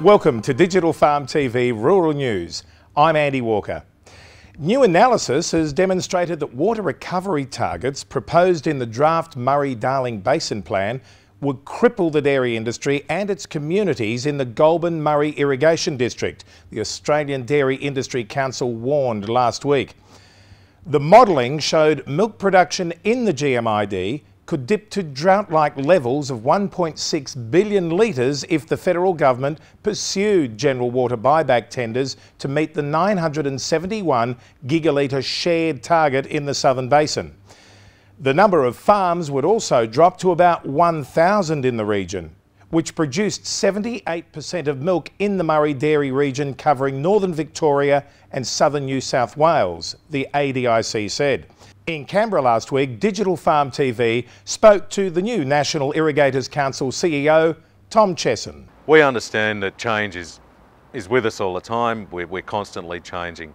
Welcome to Digital Farm TV Rural News. I'm Andy Walker. New analysis has demonstrated that water recovery targets proposed in the draft Murray-Darling Basin Plan would cripple the dairy industry and its communities in the Goulburn-Murray Irrigation District, the Australian Dairy Industry Council warned last week. The modelling showed milk production in the GMID could dip to drought-like levels of 1.6 billion litres if the federal government pursued general water buyback tenders to meet the 971 gigalitre shared target in the Southern Basin. The number of farms would also drop to about 1,000 in the region, which produced 78% of milk in the Murray Dairy region covering northern Victoria and southern New South Wales, the ADIC said. In Canberra last week, Digital Farm TV spoke to the new National Irrigators Council CEO, Tom Chesson. We understand that change is with us all the time. We're constantly changing.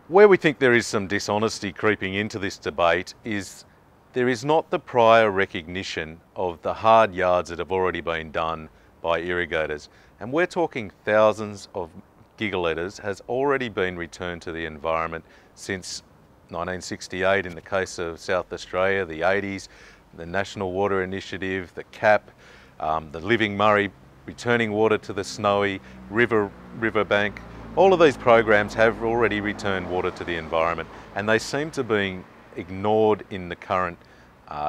Where we think there is some dishonesty creeping into this debate is there is not the prior recognition of the hard yards that have already been done by irrigators. And we're talking thousands of gigalitres has already been returned to the environment since 1968 in the case of South Australia, the 80s, the National Water Initiative, the CAP, the Living Murray, returning water to the Snowy, riverbank. All of these programs have already returned water to the environment, and they seem to be ignored in the current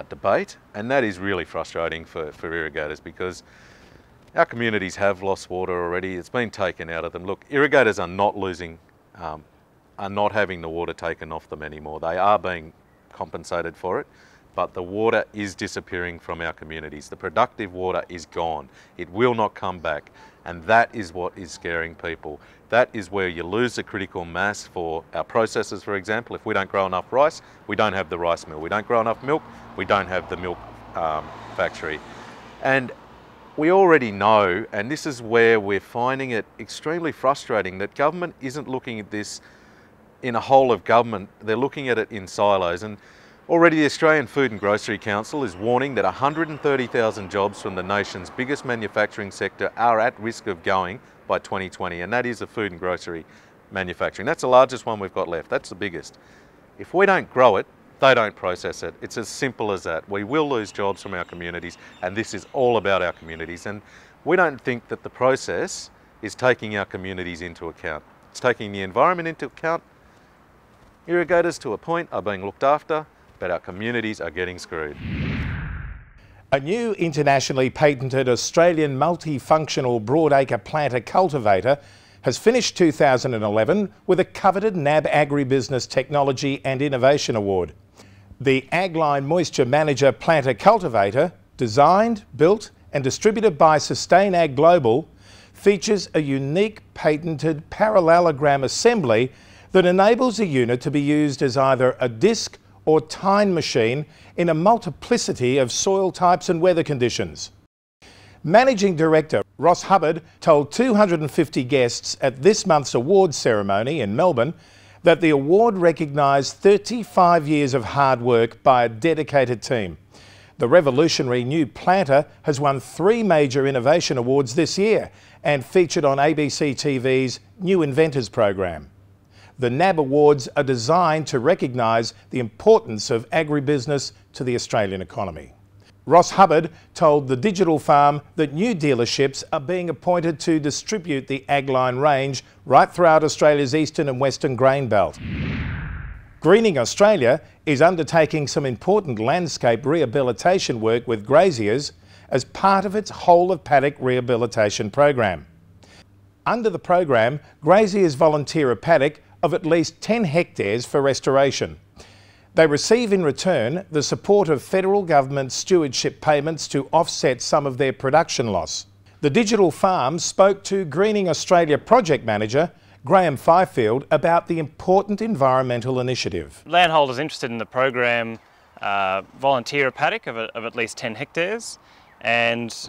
debate, and that is really frustrating for irrigators because our communities have lost water already. It's been taken out of them. Look, irrigators are not losing are not having the water taken off them anymore. They are being compensated for it, but the water is disappearing from our communities. The productive water is gone. It will not come back, and that is what is scaring people. That is where you lose the critical mass for our processors, for example. If we don't grow enough rice, we don't have the rice mill. We don't grow enough milk, we don't have the milk factory. And we already know, and this is where we're finding it extremely frustrating, that government isn't looking at this in a whole of government. They're looking at it in silos. And already the Australian Food and Grocery Council is warning that 130,000 jobs from the nation's biggest manufacturing sector are at risk of going by 2020, and that is the food and grocery manufacturing. That's the largest one we've got left. That's the biggest. If we don't grow it, they don't process it. It's as simple as that. We will lose jobs from our communities, and this is all about our communities. And we don't think that the process is taking our communities into account. It's taking the environment into account. Irrigators, to a point, are being looked after, but our communities are getting screwed. A new internationally patented Australian multifunctional broadacre planter cultivator has finished 2011 with a coveted NAB Agribusiness Technology and Innovation Award. The Agline Moisture Manager planter cultivator, designed, built and distributed by SustainAg Global, features a unique patented parallelogram assembly that enables the unit to be used as either a disc or tine machine in a multiplicity of soil types and weather conditions. Managing Director Ross Hubbard told 250 guests at this month's awards ceremony in Melbourne that the award recognised 35 years of hard work by a dedicated team. The revolutionary new planter has won 3 major innovation awards this year and featured on ABC TV's New Inventors program. The NAB Awards are designed to recognise the importance of agribusiness to the Australian economy. Ross Hubbard told the Digital Farm that new dealerships are being appointed to distribute the Agline range right throughout Australia's eastern and western grain belt. Greening Australia is undertaking some important landscape rehabilitation work with graziers as part of its whole of paddock rehabilitation program. Under the program, graziers volunteer a paddock of at least 10 hectares for restoration. They receive in return the support of federal government stewardship payments to offset some of their production loss. The Digital Farm spoke to Greening Australia project manager Graham Fifield about the important environmental initiative. Landholders interested in the program volunteer a paddock of at least 10 hectares, and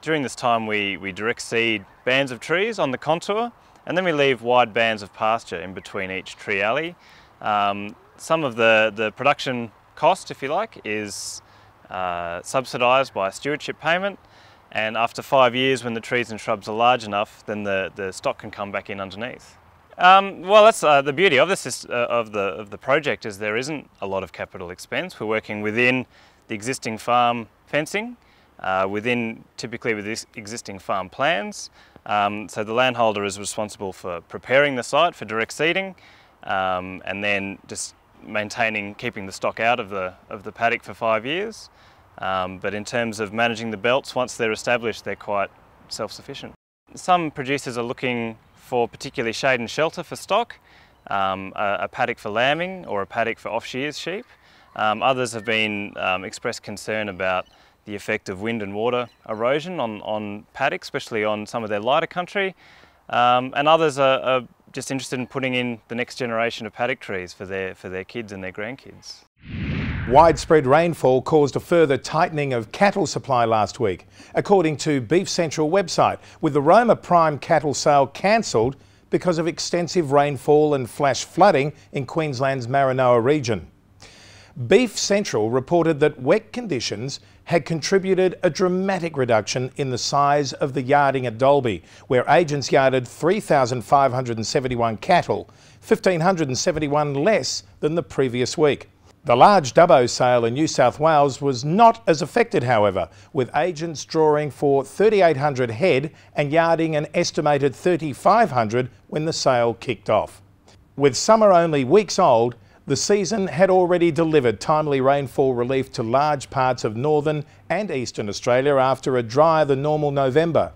during this time we direct seed bands of trees on the contour, and then we leave wide bands of pasture in between each tree alley. Some of the production cost, if you like, is subsidised by a stewardship payment, and after 5 years, when the trees and shrubs are large enough, then the stock can come back in underneath. Well, that's the beauty of this of the project, is there isn't a lot of capital expense. We're working within the existing farm fencing, typically with existing farm plans. So the landholder is responsible for preparing the site for direct seeding, and then just keeping the stock out of the paddock for 5 years. But in terms of managing the belts, once they're established, they're quite self-sufficient. Some producers are looking for particularly shade and shelter for stock, a paddock for lambing or a paddock for off-shears sheep. Others have been expressed concern about the effect of wind and water erosion on paddocks, especially on some of their lighter country. And others are just interested in putting in the next generation of paddock trees for their kids and their grandkids. Widespread rainfall caused a further tightening of cattle supply last week, according to Beef Central website, with the Roma Prime cattle sale cancelled because of extensive rainfall and flash flooding in Queensland's Maranoa region. Beef Central reported that wet conditions had contributed a dramatic reduction in the size of the yarding at Dalby, where agents yarded 3,571 cattle, 1,571 less than the previous week. The large Dubbo sale in New South Wales was not as affected, however, with agents drawing for 3,800 head and yarding an estimated 3,500 when the sale kicked off. With summer only weeks old, the season had already delivered timely rainfall relief to large parts of northern and eastern Australia after a drier than normal November.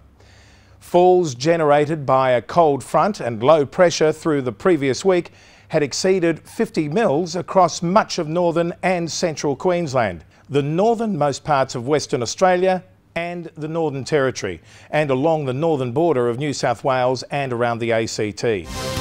Falls generated by a cold front and low pressure through the previous week had exceeded 50 mils across much of northern and central Queensland, the northernmost parts of Western Australia and the Northern Territory, and along the northern border of New South Wales and around the ACT.